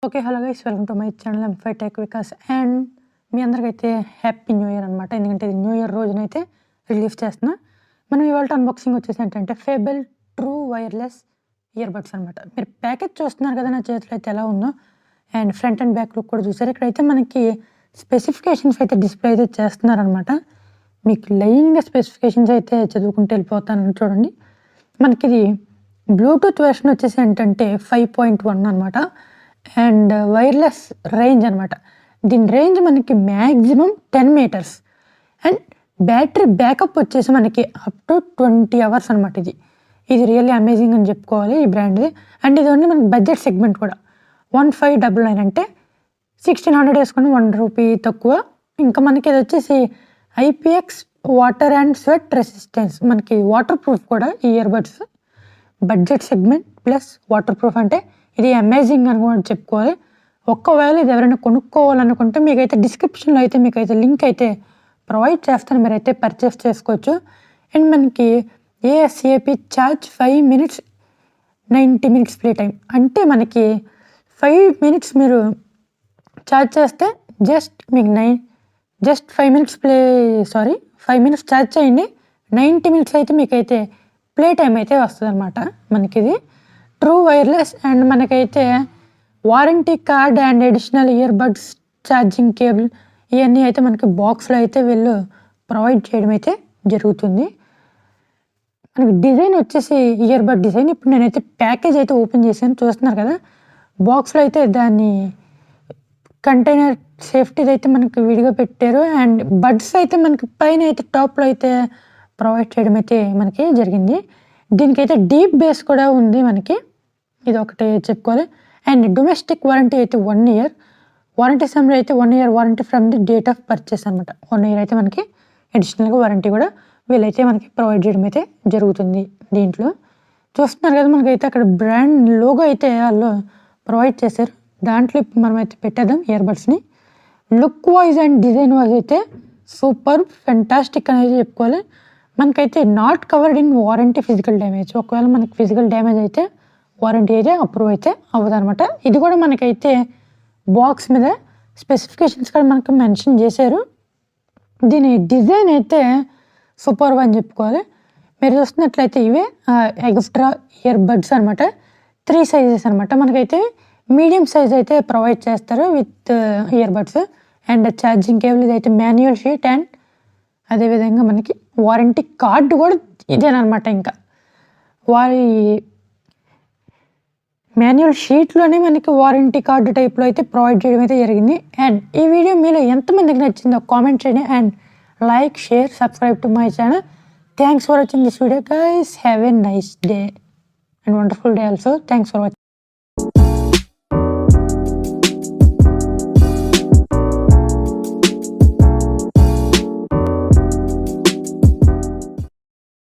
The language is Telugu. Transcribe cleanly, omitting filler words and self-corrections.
Okay. Hello guys, welcome to my channel. I'm Fi tech Vikas and మీ అందరికైతే హ్యాపీ న్యూ ఇయర్ అనమాట. ఎందుకంటే ఇది న్యూ ఇయర్ రోజునైతే రిలీజ్ చేస్తున్నా. మనం ఇవాళ అన్బాక్సింగ్ వచ్చేసి ఏంటంటే ఫెబెల్ ట్రూ వైర్లెస్ ఇయర్బడ్స్ అనమాట. మీరు ప్యాకేజ్ చూస్తున్నారు కదా నా చేతిలో అయితే ఎలా ఉందో, and front and back look కూడా చూసారు. ఇక్కడైతే మనకి స్పెసిఫికేషన్స్ అయితే డిస్ప్లే అయితే చేస్తున్నారనమాట. మీకు లైన్గా స్పెసిఫికేషన్స్ అయితే చదువుకుంటూ వెళ్ళిపోతాను చూడండి. మనకి ఇది బ్లూటూత్ వెర్షన్ వచ్చేసి ఏంటంటే 5.1 అనమాట. అండ్ వైర్లెస్ రేంజ్ అనమాట. దీని రేంజ్ మనకి maximum 10 metres and battery backup వచ్చేసి మనకి అప్ టు 20 అవర్స్ అనమాట. ఇది రియల్లీ అమేజింగ్ అని చెప్పుకోవాలి ఈ బ్రాండ్ది. అండ్ ఇది ఓన్లీ మనకి బడ్జెట్ సెగ్మెంట్ కూడా 1599 అంటే 1600 వేసుకొని ₹1 తక్కువ. ఇంకా మనకి ఇది వచ్చేసి IPX water and sweat resistance, మనకి వాటర్ ప్రూఫ్ కూడా ఈ earbuds. Budget segment plus water proof అంటే ఇది అమేజింగ్ అని కూడా చెప్పుకోవాలి. ఒక్కవేళ ఇది ఎవరైనా కొనుక్కోవాలనుకుంటే మీకైతే డిస్క్రిప్షన్లో అయితే మీకైతే లింక్ అయితే ప్రొవైడ్ చేస్తాను, మీరైతే పర్చేస్ చేసుకోవచ్చు. అండ్ మనకి ASAP charge 5 minutes 90 minutes play time, అంటే మనకి 5 minutes మీరు ఛార్జ్ చేస్తే మీకు 5 minutes 5 minutes ఛార్జ్ చేయండి, 90 minutes అయితే మీకైతే ప్లే టైం అయితే వస్తుంది అనమాట. మనకి ఇది ట్రూ వైర్లెస్ అండ్ మనకైతే warranty card and additional earbuds charging cable ఇవన్నీ అయితే మనకి బాక్స్లో అయితే వీళ్ళు ప్రొవైడ్ చేయడం అయితే జరుగుతుంది. మనకి డిజైన్ వచ్చేసి ఇయర్బడ్ డిజైన్. ఇప్పుడు నేనైతే ప్యాకేజ్ అయితే ఓపెన్ చేశాను, చూస్తున్నారు కదా. బాక్స్లో అయితే దాన్ని కంటైనర్ సేఫ్టీది అయితే మనకి విడిగా పెట్టారు. అండ్ బడ్స్ అయితే మనకి పైన అయితే టాప్లో అయితే ప్రొవైడ్ చేయడం అయితే మనకి జరిగింది. దీనికైతే డీప్ బేస్ కూడా ఉంది మనకి, ఇది ఒకటి చెప్పుకోవాలి. అండ్ డొమెస్టిక్ వారంటీ అయితే 1 year, వారంటీ సమ్మర్ అయితే 1 year warranty from the date of purchase అనమాట. 1 year అయితే మనకి అడిషనల్గా వారంటీ కూడా వీళ్ళైతే మనకి ప్రొవైడ్ చేయడం అయితే జరుగుతుంది. దీంట్లో చూస్తున్నారు కదా, మనకైతే అక్కడ బ్రాండ్ లోగో అయితే వాళ్ళు ప్రొవైడ్ చేశారు. దాంట్లో మనం అయితే పెట్టేద్దాం ఇయర్బడ్స్ని. Look wise and design wise అయితే సూపర్ ఫెంటాస్టిక్ అనేది చెప్పుకోవాలి. మనకైతే not covered in warranty physical damage. ఒకవేళ మనకి ఫిజికల్ డ్యామేజ్ అయితే వారంటీ అయితే అప్రూవ్ అయితే అవ్వదు అనమాట. ఇది కూడా మనకైతే బాక్స్ మీద స్పెసిఫికేషన్స్ కూడా మనకు మెన్షన్ చేశారు. దీని డిజైన్ అయితే సూపర్ అని చెప్పుకోవాలి. మీరు చూస్తున్నట్లయితే ఇవే ఎక్స్ట్రా ఇయర్బడ్స్ అనమాట. 3 sizes అనమాట. మనకైతే మీడియం సైజ్ అయితే ప్రొవైడ్ చేస్తారు with earbuds. And charging cable ఇదైతే మాన్యువల్ షీట్ అండ్ అదేవిధంగా మనకి వారంటీ కార్డు కూడా ఇదేనమాట. ఇంకా వారి మాన్యువల్ షీట్లోనే మనకి వారంటీ కార్డు టైప్లో అయితే ప్రొవైడ్ చేయడం అయితే జరిగింది. అండ్ ఈ వీడియో మీలో ఎంతమందికి నచ్చిందో కామెంట్ చేయండి. And like, share, subscribe to my channel. Thanks for watching this video guys. Have a nice day and wonderful day also. Thanks for watching.